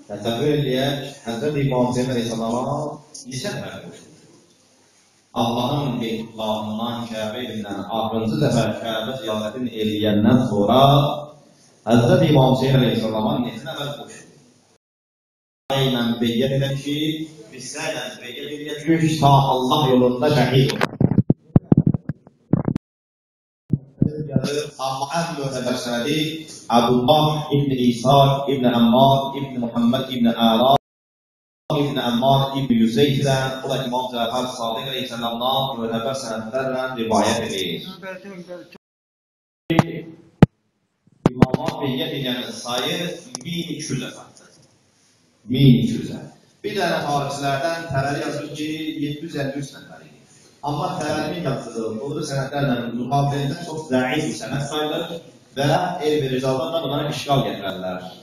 Təsəvvür eləyək, Həzrət İmam Hüseyn əleyhissalama neçə dəfə qoşuldu? Allahın beytullahından, Kəbə-indən axırıncı dəfə Kəbə ziyarətini eləyəndən sonra Həzrət İmam Hüseyn əleyhissalama neçə dəfə qoşuldu? Aynen beyyət edən ki, biz sənən beyyət edək ki, ta Allah yolunda şəhid olur. Amma ən möhtəbər sənədi Abdullah ibn İsa ibn Ammar ibn Muhammed ibn Əra ibn Ammar ibn Yüzeyfdən o da İmam Cəfər Sadiq əleyhissalamdan möhtəbər sənədlərlə rivayət edir. İmama beyyət edən sayı 1200 əfəndir. 1200'e. Bir tane tarihçilerden terör yazıyor ki 753 senetleri. Ama terörün yazdığı doğru senetlerle muhabbetinden çok zayıf bir senet sayılır ve el ve ricaldan da bunlara işgal getirirler.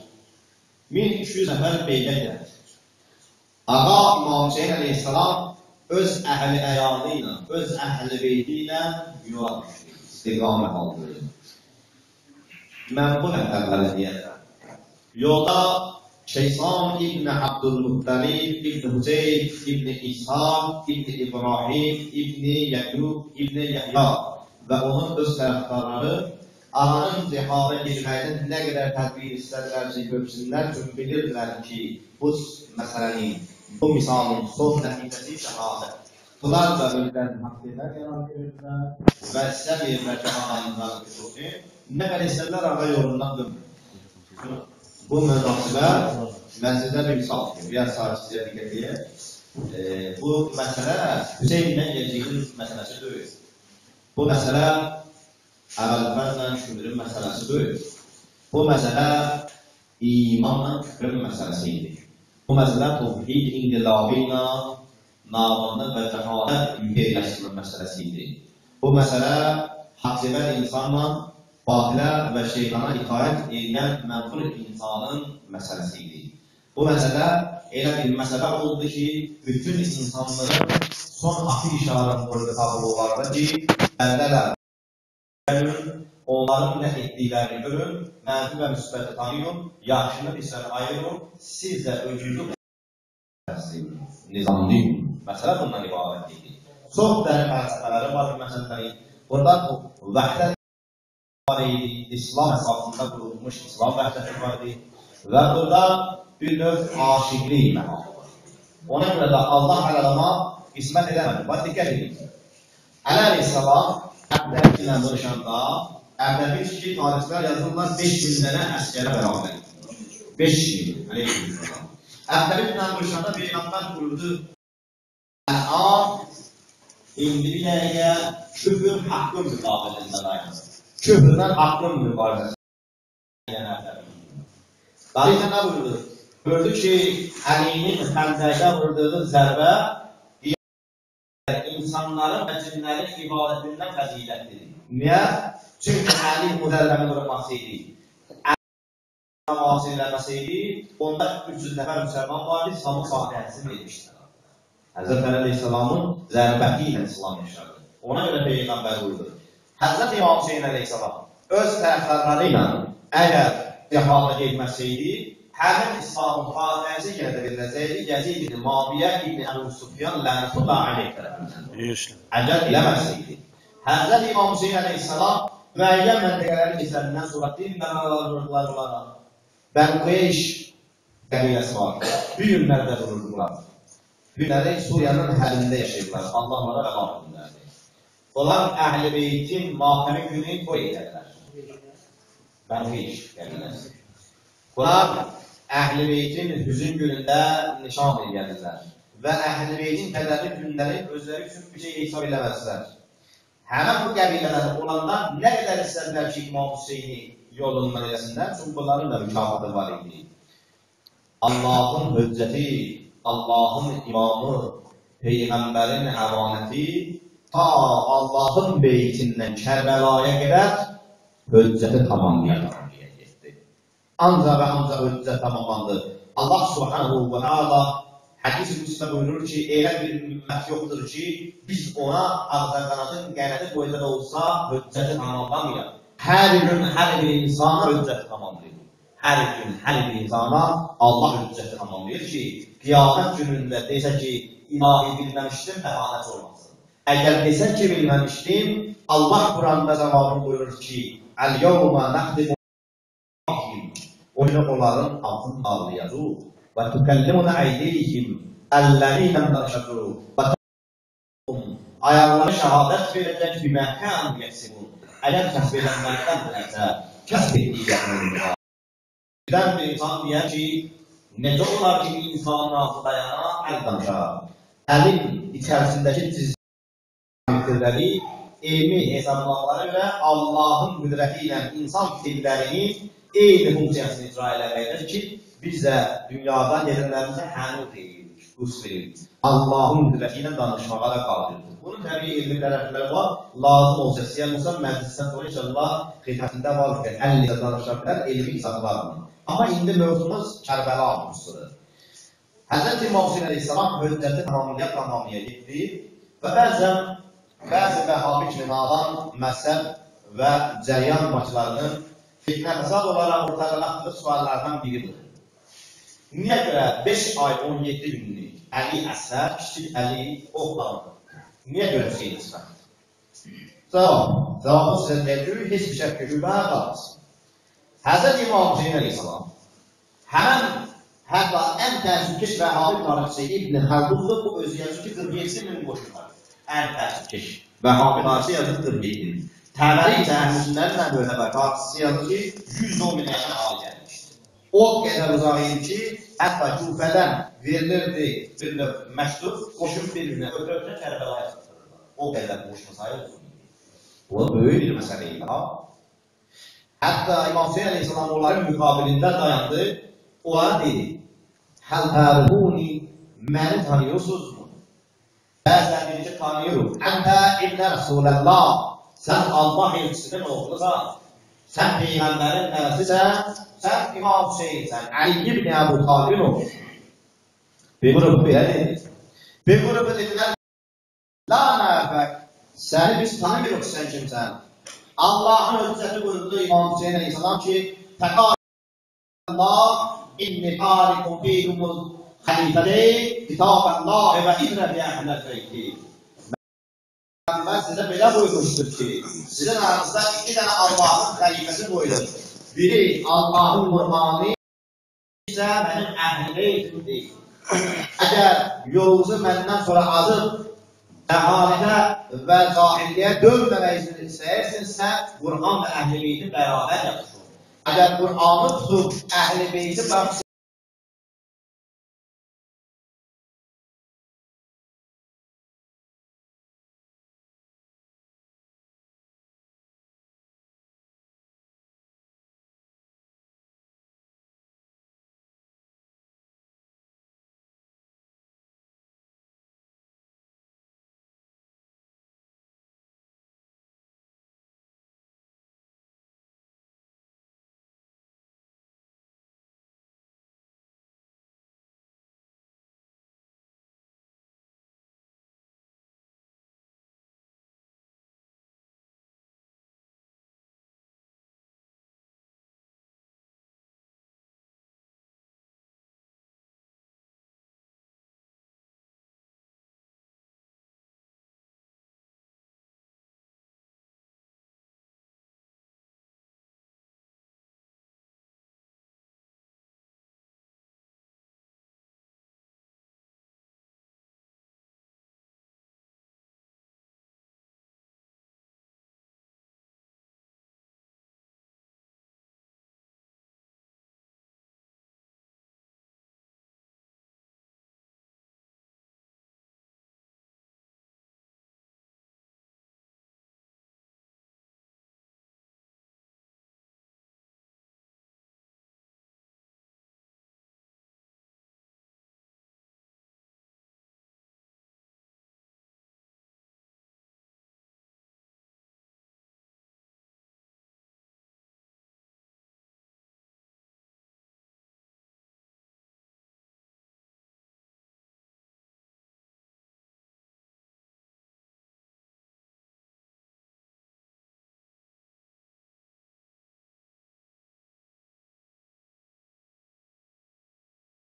1200 nefer beyde gelir. Ağa İmam Hüseyin aleyhisselam öz əhli əyalıyla, öz əhli beytiyle yola düşdü, istiqamət aldı. Mən bu nəfərləri deyərəm. Yolda Şeysan İbn Abdülmuttalib, İbn Hüseyin, İbn İshak, İbn İbrahim, İbn Yaqub, İbn Yahya və onun öz tərəfdarları ananın zihara girməkdən nə qədər tədbir istədilər görsünlər, çünki bilirdilər ki, bu məsələnin, bu misalın son nəticəsi şəhadət. Bunlar da özlərinin haqqılar yalan verirdilər və istəmirlər ki, ananızdan qışı, nə qədər istədilər ağa yolundan dönmür. Bu münasibə məsələdə bir misal kimi, biraz tarihçiyə diqqət edək. Bu məsələ Hüseyinlə Yezidin məsələsi deyil. Bu məsələ əvvəllərlə küfrün məsələsi deyil. Bu məsələ imanla küfrün məsələsi idi. Bu məsələ tövhid inqilabi ilə namanlıq və cəhalət yüksəkləşdirmə məsələsi idi. Bu məsələ haqsevər insanla batilə və şeytana itaət edən mənfur insanın məsələsi idi. Bu məsələ elə bir məsələ oldu ki, bütün insanların son axı işarət qabiliyyətləri ki, bəndələr onların nə etdiklərini görün, mənfi və müsbəti tanıyın, yaxşını pisəni ayırın, siz də özünüzü nizamlayın. Məsələ bundan ibarət idi. Çox dərin fəlsəfələri var bu məsələləri. Burada vəhdət İslam əsasında qurulmuş İslam vəhdəti vardı və burada bir növ aşiqlik məhalı var. Ona görə də Allah ələləma qismət edəmədi. Bax, diqqət edin. Əli əleyhissalam Əbdəli ilə vuruşanda Əbdəli ki, tarixçilər yazırlar 5000 dənə əskərə bərabər. 5000 əleyhissalam. Əbdəli ilə vuruşanda Peyğəmbər buyurdu, indi bir dəqiqə küfür haqqın müqabilində dayanır. Küfrdən haqqın müqabiləsində. Darıca nə buyurdu? Gördü ki, Əlinin xəndəqə vurduğu zərbə insanların və cinlərin ibadətindən fəzilətlidir. Niyə? Çünki Əli müdərləmə vurmasıydı. Əli müasirləməsiydi, onda 300 nəfər müsəlman vardı, İslamın sahibəsini edmişdir. Həzrət Əli Aleyhisselamın zərbəti ilə İslam yaşadı. Ona görə Peyğəmbər buyurdu. Həzrət İmam Hüseyin əleyhissalam öz tərəfdarları ilə əgər cihada getməsəydi, həmin İslamın fatiməsi yenə də veriləcəkdi, Yezid ibn Muaviyə ibn Əbu Süfyan lənətullah əleyh tərəfindən. Əgər eləməsəydi. Həzrət İmam Hüseyin əleyhissalam müəyyən məntəqələri keçərindən sonra din mənaları vurdular onlara. Bənqeyş qəbiləsi var. Bu günlərdə vururdular. Bu günləri Suriyanın həlində yaşayırlar. Allah onlara rəva edinlərdi. Onlar Əhl-i Beytin matəmi günü qoy edərlər. Bənqeyş qəbiləsi. Onlar Əhl-i Beytin hüzün günündə nişan edərlər. Və Əhl-i Beytin qədərli günləri özləri üçün bir şey hesab eləməzlər. Həmən bu qəbilələr olanda nə qədər istədilər ki, İmam Hüseyni yolundan eləsinlər, çünki bunların da mükafatı var idi. Allahın hüccəti, Allahın imamı, Peyğəmbərin əmanəti ta Allahın beytindən Kərbəlaya qədər hüccəti tamamlayan getdi. Ancaq və ancaq hüccət tamamlandı. Allah subhanahu və ta'ala hədis-i qüdsdə buyurur ki, elə bir ümmət yoxdur ki, biz ona ağzaqanadın qənədi boyda da olsa hüccəti tamamlamayaq. Hər gün hər bir insana hüccəti tamamlayır. hər gün, hər bir insana Allah hüccəti tamamlayır ki, qiyamət günündə desə ki, ilahi bilməmişdim, bəhanət olmasın. Əgər desə ki, bilməmişdim, Allah Quranda cavabını buyurur ki, Əl-yevmə nəxdimu o gün onların altını ağlayacaq və tükəllimunə əydiyihim əllərinə məşədu və ayaqları şəhadət verəcək bir məhkəm yəksibun. Əgər kəsb edənlərdən kəsb etdiklərini birdən bir insan deyər ki, necə olar ki, insanın altı dayana, əl danışar. Əlin içərisindəki cizgiləri, elmi hesablamaqlara görə Allahın qüdrəti ilə insan fikirlərinin eyni funksiyasını icra eləməkdir ki, biz də dünyada gedənlərimizə hənut edirik, qüsb edirik. Allahın qüdrəti ilə danışmağa da qadirdir. Bunun təbii elmi tərəfləri var, lazım olsa, istəyən olsa, məclisdən sonra inşallah xidmətində var ki, 50 ilə danışa bilər, elmi izahlarla. Amma indi mövzumuz Kərbəla mövzusudur. Həzrət İmam Hüseyin Əleyhisselam höccəti tamamlaya getdi və bəzi Vəhhabi kimi nadan məzhəb və cəryan maçlarını fitnə fəsad olaraq ortada atdığı suallardan biridir. Niyə görə 5 ay 17 günlük Əli Əsər, kiçik Əli oxlanır? Niyə görə Hüseyin Əsər? Cavabı sizə deyir, heç bir şək şübhə qalmasın. Həzrət İmam Hüseyin Əleyhisselam hətta ən təəssübkeş Vəhhabi tarixçisi İbn Xəldundur, bu özü yazır ki, 47.000 qoşunlar. Ən təəssübkeş Vəhhabi tarixçisi yazır 47.000. Təbəri isə əhlüsünnənin ən böyük tarixçisi yazır ki, 110.000 yaşa hali gəlmişdir. O qədər uzaq idi ki, hətta Küfədən verilirdi bir növ məktub, qoşun bir-birinə ötürə Kərbəlaya çatdırırlar. O qədər qoşun sayı uzun idi. Bu böyük bir məsələ idi. Hətta İmam Hüseyin Əleyhisselam onların müqabilində dayandı, onlara dedi, həl təribuni, məni tanıyorsunuzmu? Bəzən dedi ki, tanıyorum. Əntə İbn Rəsuləllah, sən Allah elçisinin oğlusan, sən Peyğəmbərin nəvəsisən, sən İmam Hüseyinsən, Əli ibn Əbu Talibin olmuşsun. Bir qrupu belə dedi. Bir qrupu dedilər, la nəfək, səni biz tanımıyoruz sən kimsən. Allahın hüccəti buyurdu İmam Hüseyin Əleyhisselam ki, Təqallah, inni tarikum fikumuz xəlifədeyi, kitabəllah və idrəbi əhləl feyki. Mən sizə belə buyurmuşdur ki, sizin aranızda 2 dənə Allahın xəlifəsi buyurur. Biri Allahın Qur'anı isə mənim əhl-i-beytimdir. Əgər yolunuzu məndən sonra azıb, əhalidə və cahilliyə dönməmək istəyirsinizsə, Qur'an və əhl-i-beyti bərabər yapışır. Əgər Qur'anı tutub, əhl-i-beyti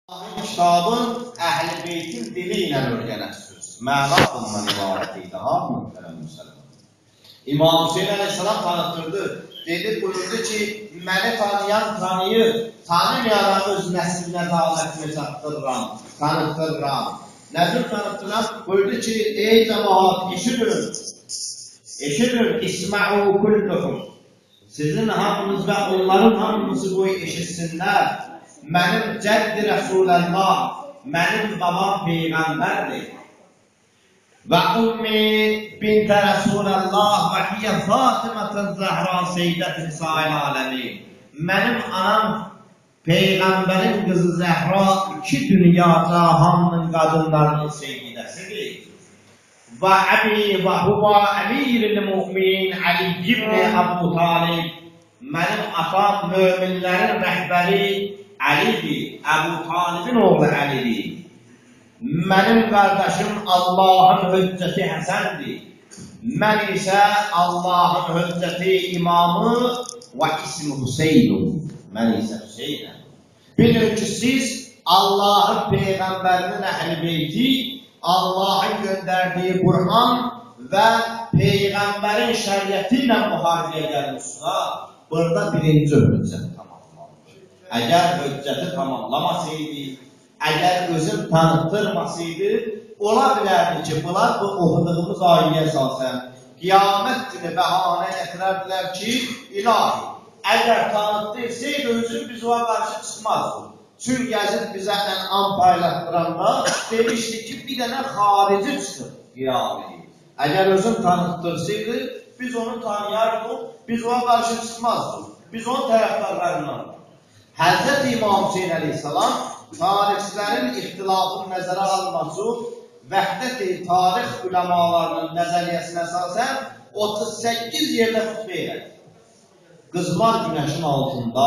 Kitabın Əhl-i Beytin dili ilə öyrənəsiniz. Məna bundan ibarət idi, mühtərəm müsəlman. İmam Hüseyin əleyhissalam tanıtırdı. Dedi, buyurdu ki, məni tanıyan tanıyır, tanımayaran öz nəslinə davətini çatdırıram, tanıtdırıram. Nədir tanıtdıram? Buyurdu ki, ey cəmaat, eşidin, isma'u kulluhum. Sizin hamınız və onların hamısı bu eşitsinlər. Mənim cəddi Rəsuləllah, mənim babam Peyğəmbərdir. Və ummi bintə Rəsuləllah və hiyə Fatimətən Zəhra Seyyidət Nisa'il aləmi. Mənim anam Peyğəmbərin qızı Zəhra iki dünyada hamının qadınlarının seyyidəsidir. Və əbi və huva əmir-i mümin Ali ibn Əbu Talib. Mənim atam möminlərin rəhbəri Əlidir, Əbu Talibin oğlu Əlidir. Mənim qardaşım Allahın hüccəti Həsəndir. Mən isə Allahın hüccəti imamı və ismi Hüseynum. Mən isə Hüseynəm. Bilin ki, siz Allahın Peyğəmbərinin Əhl-i Beyti, Allahın göndərdiyi Qur'an və Peyğəmbərin şəriəti ilə müharibəyə gəlmişsiniz. Burada birinci hüccət tamamlanmış. Əgər hüccəti tamamlamasaydı, əgər özün tanıtdırmasaydı, ola bilərdi ki, bunlar bu oxuduğumuz ayəyə əsasən qiyamət günü bəhanə gətirərdilər ki, ilahi, əgər tanıtdırsaydı özün biz ona qarşı çıxmazdı. Çünki Yazid bizə ənam paylaşdıranda demişdi ki, bir dənə xarici çıxır qiyamət. Əgər özün tanıtdırsaydı, biz onu tanıyardıq, biz ona qarşı çıxmazdıq. Biz onun tərəfdarlarındandır. Həzrət İmam Hüseyin əleyhissalam tarixçilərin ixtilafını nəzərə alması, vəhdət-i tarix üləmalarının nəzəriyyəsinə əsasən 38 yerdə xütbə elədi. Qızmar günəşin altında,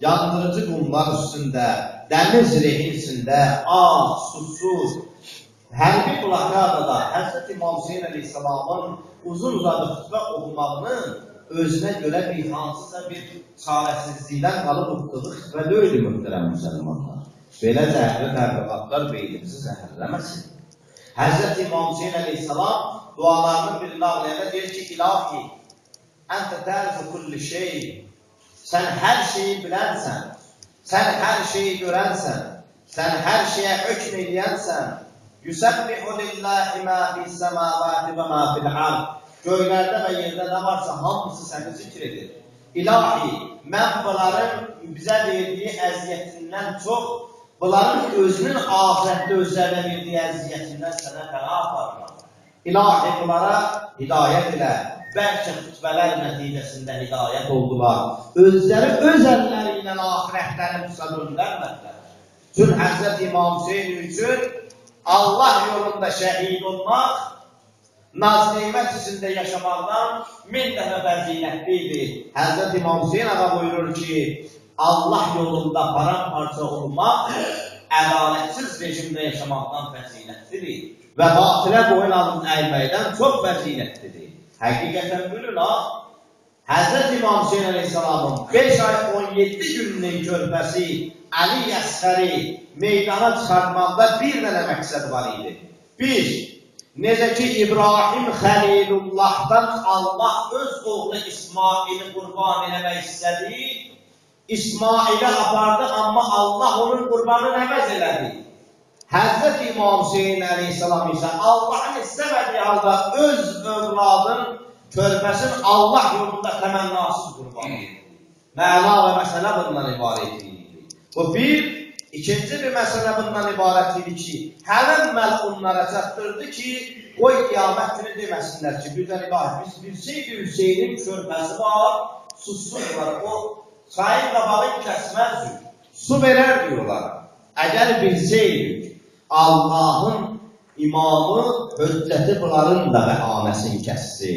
yandırıcı qumlar üstündə, dəniz rehisində, susuz, hərbi blokadada Həzrət İmam Hüseyin əleyhissalamın uzun-uzadı xütbə oxumağının özünə görə bir hansısa bir çarəsizlikdən qalıb oxuduğu xütbə deyildi, mühtərəm müsəlmanlar. Belə zəhərli təbliğatlar beynimizi zəhərləməsin. Həzrət İmam Hüseyin əleyhissalam dualarının bir nağliyəndə deyir ki, İlahi, əntə tərifü kulli şey, sən hər şeyi bilənsən, sən hər şeyi görənsən, sən hər şeyə hökm eləyənsən, yüsəbbihu lillahi mə fis-səmavati və mə fil-ard. Göylərdə və yerdə nə varsa hamısı səni zikr edir. İlahi, mən bunların bizə verdiyi əziyyətindən çox, bunların özünün ahirətdə özlərlə verdiyi əziyyətindən sənə qəna aparmaq. İlahi, bunlara hidayət ilə, bəlkə xütbələr nəticəsində hidayət oldular. Özləri öz əlləri ilə ahirətləri qısa döndərmədilər. Çünki Həzrət İmam Hüseyin üçün Allah yolunda şəhid olmaq, naz-neymət içində yaşamaqdan 1000 dəfə fəzilətlidir. Həzrət İmam Hüseyin ağa buyurur ki, Allah yolunda paramparça olmaq, ədalətsiz rejimdə yaşamaqdan fəzilətlidir və batilə boyun alın əyilməkdən çox fəzilətlidir. Həqiqətən bilin, Həzrət İmam Hüseyin əleyhissalamın 5 ay 17 günlük körpəsi Əli Əsğəri meydana çıxartmaqda bir dənə məqsəd var idi. Bir, necə ki İbrahim Xəlilullahdan Allah öz oğlu İsmail'i qurban eləmək istədi, İsmail'i apardı, amma Allah onun qurbanını əvəz elədi. Həzrət İmam Hüseyin əleyhissalam isə Allahın istəmədiyi halda öz övladın körpəsin Allah yolunda təmənnasız qurban edir. Məna və məsələ bundan ibarət idi. Bu bir, ikinci bir məsələ bundan ibarət idi ki, həmən məlunlara çatdırdı ki, qoy qiyamət günü deməsinlər ki, birdən ilahi, biz bilseydi Hüseynin körpəsi var, susuz var, o çayın qabağını kəsməzdik, su verər diyorlar. Əgər bilseydik, Allahın imamı hüccəti bunların da bəhanəsini kəssi.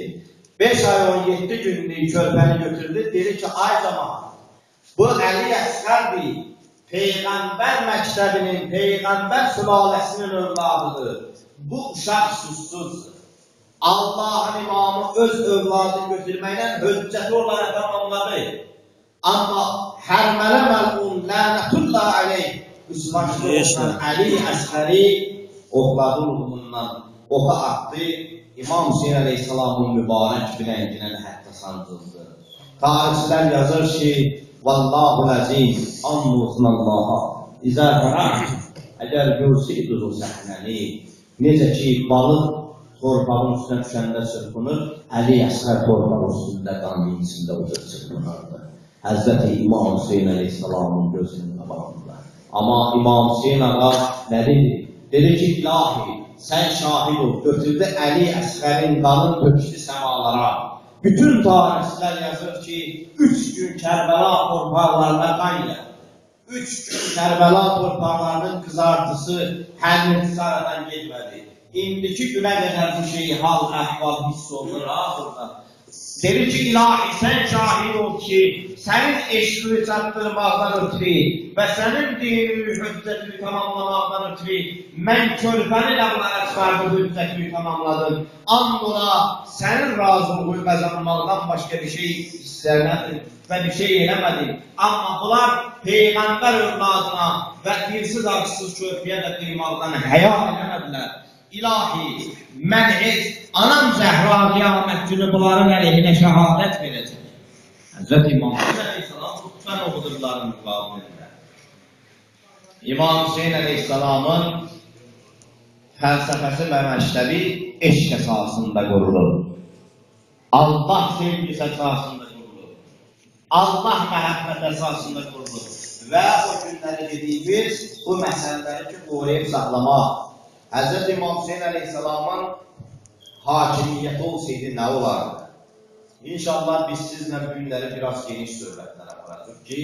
5 ay 17 günlük körpəni götürdü, dedi ki, ay cəmaat, bu Əli Əsğərdir, Peyğəmbər məktəbinin, Peyğəmbər sülaləsinin övladıdır. Bu uşaq sussuzdur. Allahın imamı öz övladını götürməklə hüccəti onlara tamamladı. Amma hərmələ məlun, lənətullah aleyh, Üsbaşlı olan Əli Əsqəri oxladı ruhundan, oxa atdı, İmam Hüseyin Aleyhisselamın mübarək bilənginə hətta sancıldı. Tarixçilər yazır ki, Vallahu əziz, annusun Allaha, İzərhərə, əgər görsəydiniz o səhnəni, necə ki, balıq torpağın üstünə düşəndə çırpınır, Əli Əsqər torpağın üstündə, qanın içində o cür çırpınırdı. Həzrəti İmam Hüseyin Aleyhisselamın gözünün qabağında. Amma İmam Hüseyin ağa nə dedi? Dedi ki, ilahi, sən şahid ol, götürdü Əli Əsqərin qanın töküşdü səmalara. Bütün tarixçilər yazır ki, 3 gün Kərbəla torpaqlarına qan ilə. 3 gün Kərbəla torpaqlarının qızartısı həmrəti aradan getmədi. İndiki günə qədər bu şeyi hal, əhval hiss olunur burada. Dedi ki, ilahi, sən şahid ol ki, sənin eşqini çatdırmaqdan ötürü və sənin dinini hüccətini tamamlamaqdan ötürü mən körpəni lağlara çıxardı hüccətini tamamladım. Andola sənin razılığını qazanmaqdan başqa bir şey istərmədim və bir şey eləmədim. Amma bunlar Peyğəmbər övladına və dirsiz aksız körpüyə də qıymaqdan həya eləmədilər. İlahi, mən heç anam Zəhra qiyamət günü bunların əleyhinə şəhadət verəcək. Həzrət İmam Hüseyin Aleyhisselam tutan oxudurların müqabilində. İmam Hüseyin Aleyhisselamın fəlsəfəsi və məktəbi eşq əsasında qurulur. Allah sevgisi əsasında qurulur. Allah məhəbbət əsasında qurulur. Və o günləri dediyimiz bu məsələləri ki, qoruyub saxlamaq. Həzrət İmam Hüseyin Aleyhisselamın hakimiyyəti olsaydı nə olardı? İnşallah biz sizlə bu günləri biraz geniş söhbətlər aparacaq ki,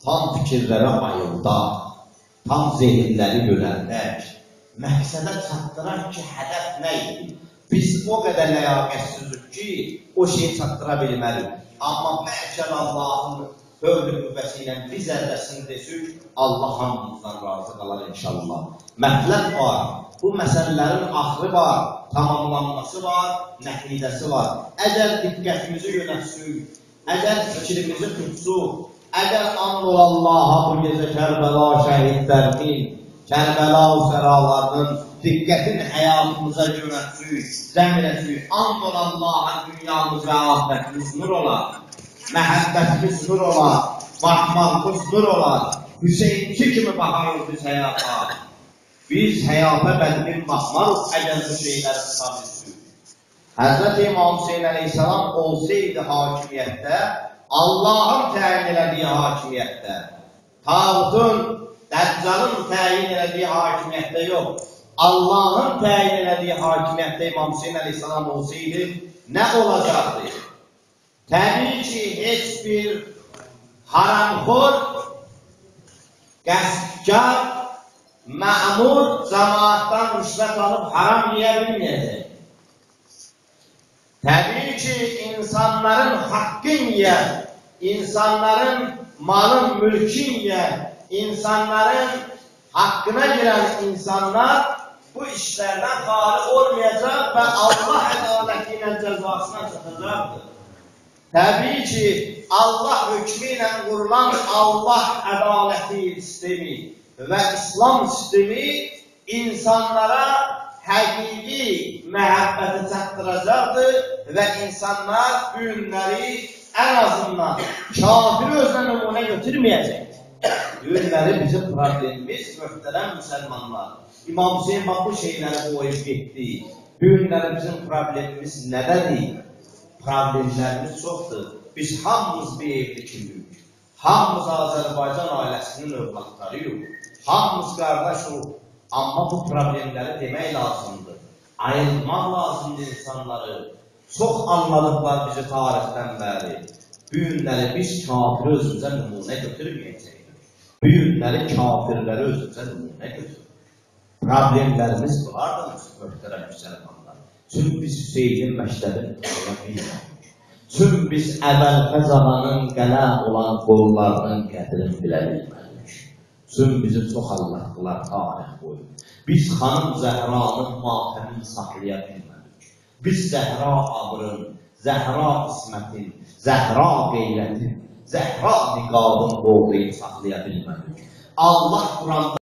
tam fikirlərə ayıldaq, tam zehinləri görəndək, məqsədə çatdıraq ki, hədəf nə idi? Biz o qədər ləyaqətsizlik ki, o şeyi çatdıra bilmərik. Amma bəlkə Allahın fövqü qüvvəsi ilə biz əlləsini desək, Allah hamımızdan razı qalar inşallah. Mətləb var. Bu məsələlərin axırı var, tamamlanması var, nəticəsi var. Əgər diqqətimizi yönətsək, əgər fikrimizi tutsuq, əgər and ol Allaha bu gecə Kərbəla şəhidlərinin, Kərbəla səralarının diqqətini həyatımıza yönətsək, zəmin etsək, and ol Allaha dünyamız və ahirətimiz nur olar, məhəbbətimiz nur olar, baxmağımız nur olar, Hüseyinki kimi baxarız biz həyata. Biz həyata bədmin baxmarıq, əgər bu şeyləri tutabitsük. Həzrət İmam Hüseyin Aleyhisselam olsaydı hakimiyyətdə, Allahın təyin elədiyi hakimiyyətdə, Tağutun, Dəccalın təyin elədiyi hakimiyyətdə yox, Allahın təyin elədiyi hakimiyyətdə İmam Hüseyin Aleyhisselam olsaydı, nə olacaqdı? Təbii ki, heç bir haramxor, qəsbkar, məmur cəmaatdan rüşvət alıb haram yeyə bilməyəcək. Təbii ki, insanların haqqın yeyə, insanların malın mülkün yeyə, insanların haqqına girən insanlar bu işlərdən xali olmayacaq və Allah ədaləti ilə cəzasına çatacaqdır. Təbii ki, Allah hökmü ilə qurulan Allah ədaləti sistemi və İslam sistemi insanlara həqiqi məhəbbəti çatdıracaqdır və insanlar bu günləri ən azından kafiri özünə nümunə götürməyəcək. Bu günləri bizim problemimiz möhtərəm müsəlmanlar. İmam Hüseyin bu şeyləri qoyub getdi. Bu günləri bizim problemimiz nədədir? Problemlərimiz çoxdur. Biz hamımız bir evli kimiyik. Hamımız Azərbaycan ailəsinin övladlarıyıq. Hamımız qardaşıq. Amma bu problemləri demək lazımdır. Ayırmaq lazımdır insanları. Çox anladıqlar bizi tarixdən bəri. Bu günləri biz kafiri özümüzə nümunə götürməyəcəyik. Bu günləri kafirləri özümüzə nümunə götürür. Problemlərimiz vardır, möhtərəm müsəlmanlar. Çünki biz Hüseynin məktəbini tanıya bilmədik. Çünki biz Əvvəlfəz ağanın qələm olan qollarının qədrini bilə bilmədik. Çünki bizi çox Allahdılar tarix boyu. Biz xanım Zəhranın matəmini saxlaya bilmədik. Biz Zəhra abırın, Zəhra ismətin, Zəhra qeyrətin, Zəhra niqabın qoruyub saxlaya bilmədik. Allah Quranda